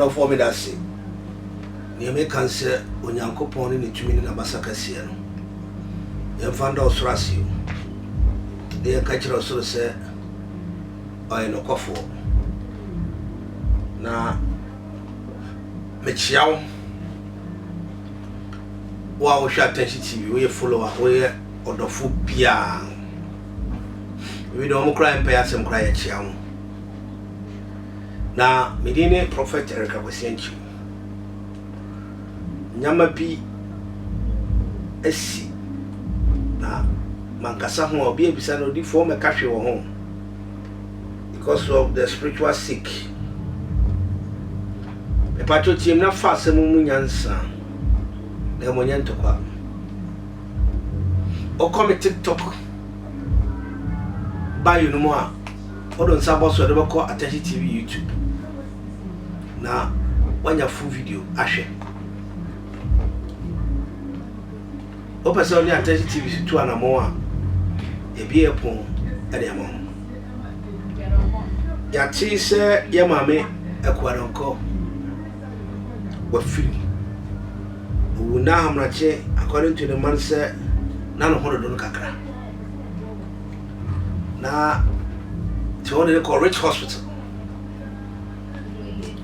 Other for me that say. You may cancer when you uncle pony in 2 minutes Abasacasian. You found out Rasio. They catch also say, I know coffee. Now, Michiao. Wow, shall attention TV, we follow away or the food pian. We don't cry and pay some cry at Chiam. Now, Medina Prophet Erica was sent you. Nyamapi SC. Now, Mancasa will be beside of the former cashew home because of the spiritual sick. A patro team not fast a mumunyansa. The money to qua. Or come TikTok. Buy you no more. Or on Sabbath, whatever call attention TV, YouTube. Now, when your full video, Ashe. Open Sony attention TV to an more. A beer pong at the amount. Yati say, Yamame, a quadranco. We're free. We now have according to the man said, none of 100 kakra. Now, to only they call Rich Hospital.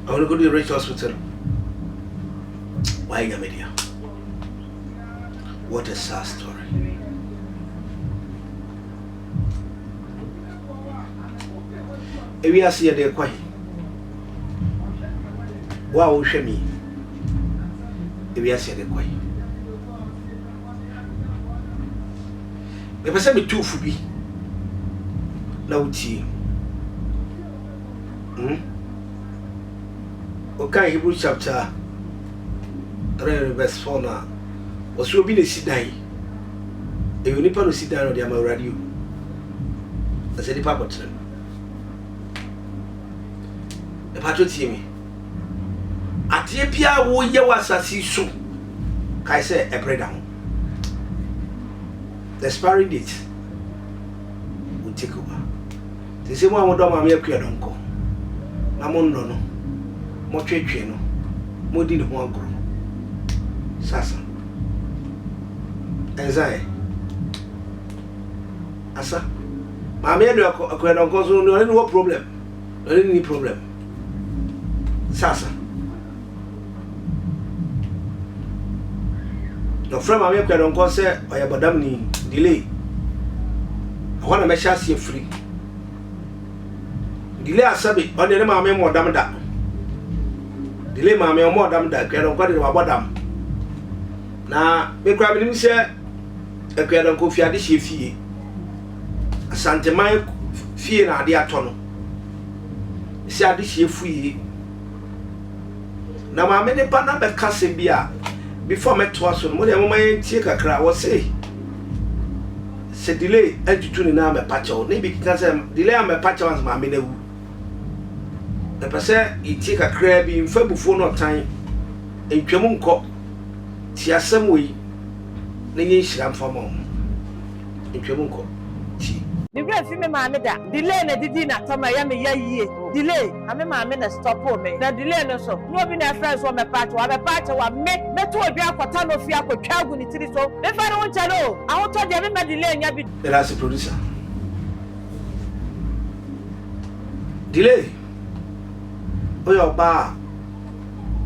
I want to go to the Rich Hospital. Why in the media? What a sad story. If we are seeing the quiet, wow, show me. If we are seeing the quiet, the person be too fubi. Now, tea. Okay, Hebrew chapter 3 verse 4 now. Was you be the sit down? If you need to sit down on the radio, I said the papa to them. The patro team. At the Pia, wo ye was a see so. Kai say a bread down. The expiry date will take over. The same one would do my mere queer uncle. Namon no, more trade no, more did one grow. Sasa. Enzai. Asa. Mammy, I do a queer uncle, so no problem. No any problem. Sasa. No friend, my queer uncle said, I have a damn delay. I want to make sure you free. Delay a sabbath, on the mammy more damn that. Delay mammy more damn that, queer uncle about them. Now, me crab him say, a queer uncle fear this fee. A Santa Mike fear na dear tono. See a dish ye free. Now, my many partner but casting beer before me to us on what I take a crowd was say. Say delay and to tune in a patch or maybe because delay am a patch once my minute. The person he take a crab in fair before no time in Tremunco. Tia some way, Ningy Sham for mom in Tremunco. The great female mamma delay and the dinner to Miami ye delay. I'm a mamma and stop for me. The delay no so. No be their friends on my part or a part or make me to a beer for town of Fiaco Calgun it is so. If I don't know, I want to tell them delay and yabi. The last producer. Delay. Oh, your bar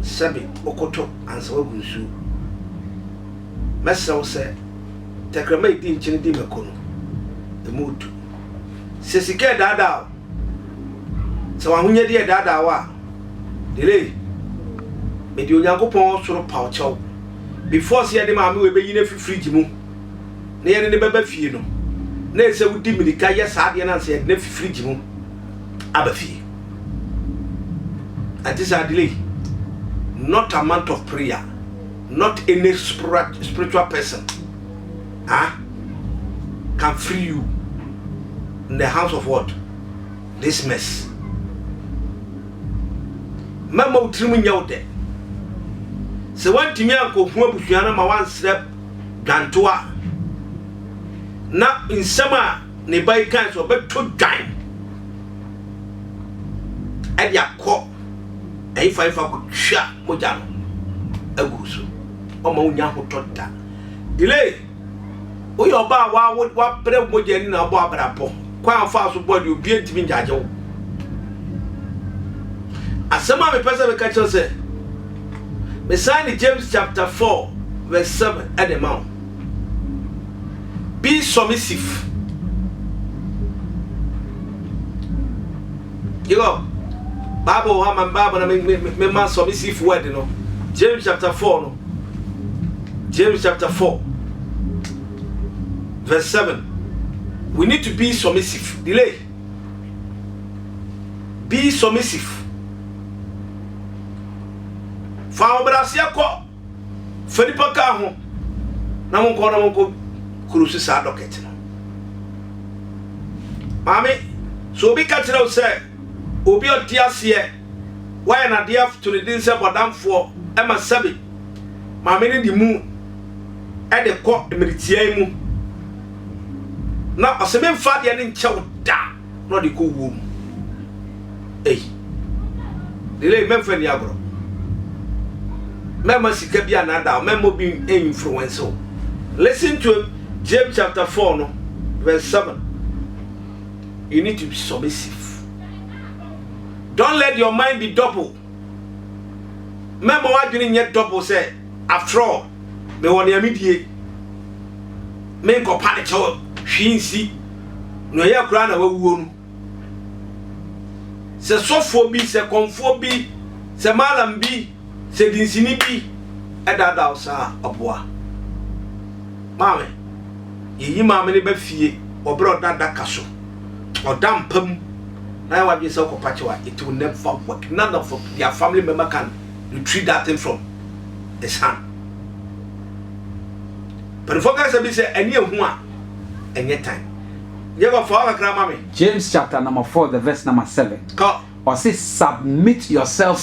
Sabi Okoto and Sawagunsu. Messa said, Tecrame din Chinidi Macono. The mood. Sisike dada. So I win dear dada wa. Delay. Made you young upon sort of pouch. Before see the mammy will be in a free jimu. Near the baby fino. Nay say would dim the Kaya Sadian and said, Nephi free jimu. Abafi. And this are delay. Not a month of prayer. Not any spiritual person. Can free you in the house of what? This mess. Mama trimming out there. So one to me uncle who Bushana ma one step Gantua. Now in summer nearby kinds of but to dine. And ya call e fa ko twa moja no aguru so o ma unya hotoda delay o yo ba wa bre moja ni na bo abrapo kwa fa so body obi entimi njaje wo asema me pesa be ka cho say me sign James chapter 4 verse 7 at the mount. Be submissive. You know, Bible, Bible, me man submissive word, you know. James chapter 4, no. James chapter 4, verse 7. We need to be submissive. Delay. Be submissive. Fa obrasia ko. Felipa ka ho. Na mo ko kurusi sa docket no. Mami, so bi ka tire o say obi odi ase why na dia to the din say bodamfo e ma sabi. Mami ni di mu e de ko emiritia mu. Na aseme mfa de ne nche da no de ko wo mu. Ei. Dile memfa ni agro. Mema sika bia na da memo bi influence. Listen to James chapter 4 no verse 7. You need to be submissive. Don't let your mind be double. Memo wa dwene nye double say after all me won ya medie me ko pa ne cho hwinsi no ye kura na wawuo no se sofo bi se konfo bi se malam bi se dinsini bi edada osa oboa mame yi mame ne ba fie obro dada kaso odampam na wa bi se ko pachewa it will never work. None of their family member can retrieve that thing from his hand. But if I say any of one any time you go for grandma. James chapter number 4 the verse number 7. Or say submit yourself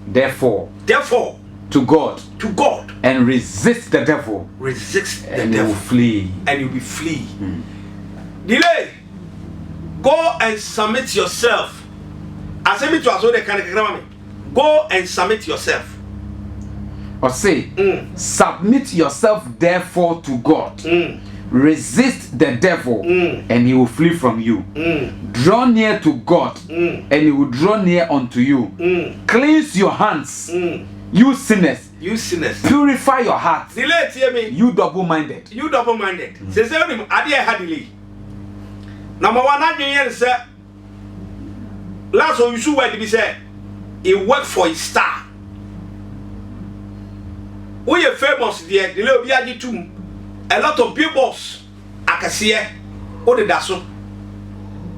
therefore to God and resist the devil and he will flee. And you will flee. Delay. Go and submit yourself. I say me to aso de kan grandma. Go and submit yourself. Or say submit yourself therefore to God. Resist the devil and he will flee from you. Draw near to God and he will draw near unto you. Cleanse your hands, you sinners. Purify your heart, you double-minded. Say him ade ha delay. Number 1 adwen say last one you should word be say he work for his star. We are famous there, delay obi agitum. A lot of billboards, akasiye, odedaso.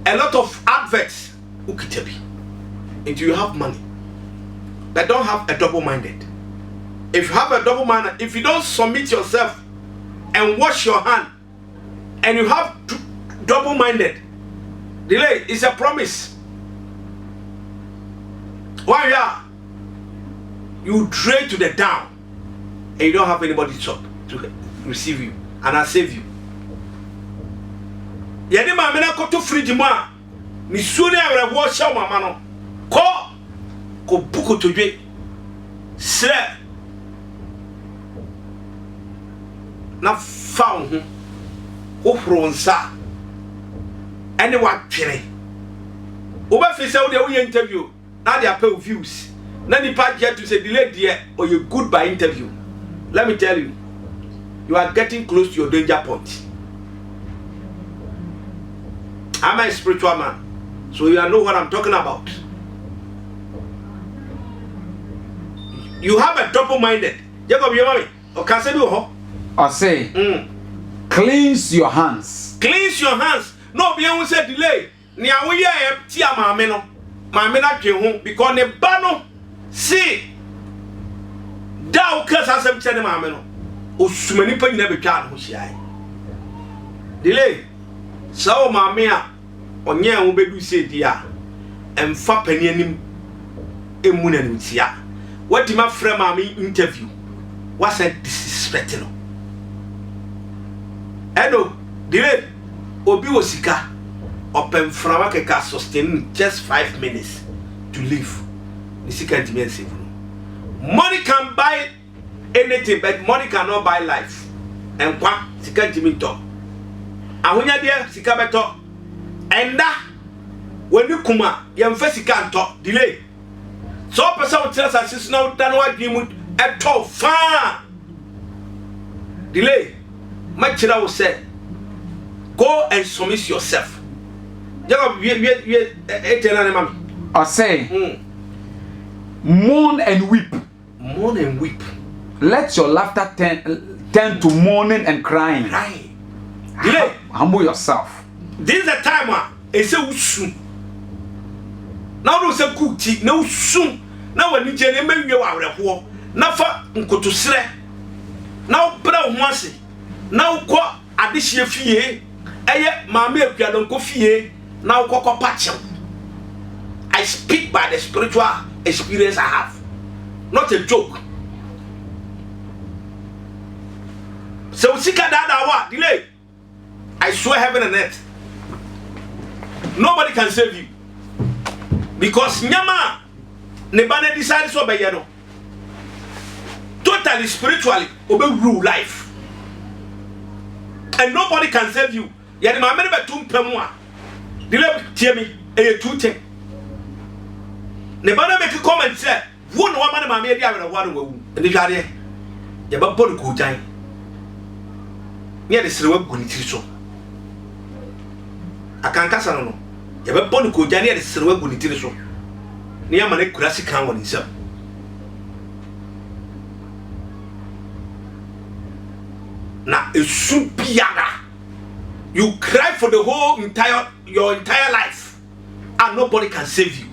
A lot of adverts, ukitebi. And you have money, but don't have a double-minded. If you have a double-minded, if you don't submit yourself and wash your hand, and you have double-minded, delay is a promise. Why you trade to the down, and you don't have anybody to receive you and I save you. Yedi ma mena ko to fridge mu a ni suri awre wo sha mama no ko buko to dwe sre na fa ho fronsa ene wa twere wo ba fi se wo de wo interview na they pay views na ni pa get to say delay there or you good by interview. Let me tell you, you are getting close to your danger point. I'm a spiritual man, so you know what I'm talking about. You have a double-minded. Jacob, you mommy. Okay, say you ho. I say, cleanse your hands. Cleanse your hands. No, be able say delay. Ni awo ye tia maame no. Maame na twe ho because ne ba no see. Da o kasa asem tene maame no. Osumani pa nyina betwa no hia. Delay. So maame a onye an wo bedu se dia. Emfa pani anim emu na ntia. What my friend maame interview. What said disrespect no. Eno, delay. Obi osika open frama keka sustain just 5 minutes. to live. This can't be save. Money can buy anything, but money cannot buy life. And what? She can't me talk. And when you're there, she can't talk. And that when you come out, you first can't talk. Delay. So person will tell us it's now done what you at all far. Delay. My child will say, go and submit yourself. I say, mourn and weep. Mourn and weep. Let your laughter turn to mourning and crying. Crying. Delay. Humble yourself. This is the time it's so soon. Now don't say cook tea, no soon. Now when you tell me you are a war, now for to slay. Now brown once. Now what addition fee? Aye, mammy, don't go fee. Now cocoa patch. I speak by the spiritual experience I have, not a joke. So seek that hour, delay. I swear heaven and earth. Nobody can save you. Because Nyama Nebane decided so by yano. Totally spiritually obey rule life. And nobody can save you. Yet my member 2 per mois. Delay tell me a 210. Nebane make a comment say, one woman my media and one woman. And the guardian. Yabapon go time. Near the silver gunitiso. I can't cast on. Yabapon go jani at the silver gunitiso. Near my classic can one himself. Now it should be yaga. You cry for the whole your entire life, and nobody can save you.